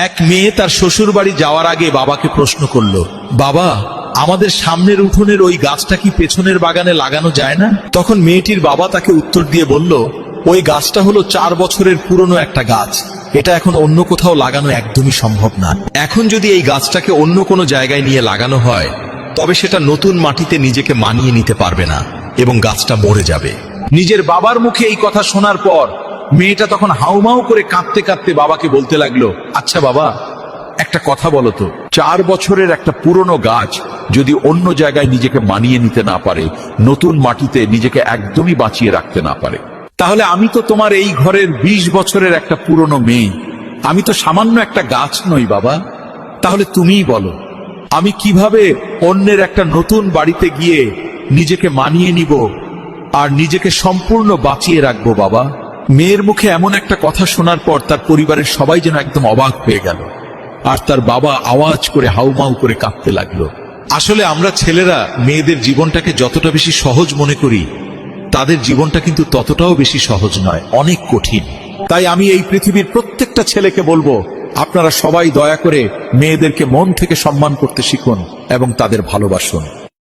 এক মেয়ে তার শ্বশুর বাড়ি যাওয়ার আগে বাবাকে প্রশ্ন করলো, বাবা, আমাদের সামনের উঠোনের ওই গাছটা কি পেছনের বাগানে লাগানো যায় না? তখন মেয়েটির বাবা তাকে উত্তর দিয়ে বলল, ওই গাছটা হলো 4 বছরের পুরনো একটা গাছ, এটা এখন অন্য কোথাও লাগানো একদমই সম্ভব না। এখন যদি এই গাছটাকে অন্য কোনো জায়গায় নিয়ে লাগানো হয় তবে সেটা নতুন মাটিতে নিজেকে মানিয়ে নিতে পারবে না এবং গাছটা মরে যাবে। নিজের বাবার মুখে এই কথা শোনার পর মেয়েটা তখন হাউমাউ করে কাঁদতে কাঁদতে বাবাকে বলতে লাগলো, আচ্ছা বাবা, একটা কথা বলো তো, 4 বছরের একটা পুরনো গাছ যদি অন্য জায়গায় নিজেকে মানিয়ে নিতে না পারে, নতুন মাটিতে নিজেকে একদমই বাঁচিয়ে রাখতে না পারে, তাহলে আমি তো তোমার এই ঘরের 20 বছরের একটা পুরনো মেয়ে, আমি তো সামান্য একটা গাছ নই বাবা। তাহলে তুমিই বলো, আমি কিভাবে অন্যের একটা নতুন বাড়িতে গিয়ে নিজেকে মানিয়ে নিব আর নিজেকে সম্পূর্ণ বাঁচিয়ে রাখবো বাবা? মেয়ের মুখে এমন একটা কথা শোনার পর তার পরিবারের সবাই যেন একদম অবাক হয়ে গেল, আর তার বাবা আওয়াজ করে হাউমাউ করে কাঁদতে লাগলো। আসলে আমরা ছেলেরা মেয়েদের জীবনটাকে যতটা বেশি সহজ মনে করি, তাদের জীবনটা কিন্তু ততটাও বেশি সহজ নয়, অনেক কঠিন। তাই আমি এই পৃথিবীর প্রত্যেকটা ছেলেকে বলবো, আপনারা সবাই দয়া করে মেয়েদেরকে মন থেকে সম্মান করতে শিখুন এবং তাদের ভালোবাসুন।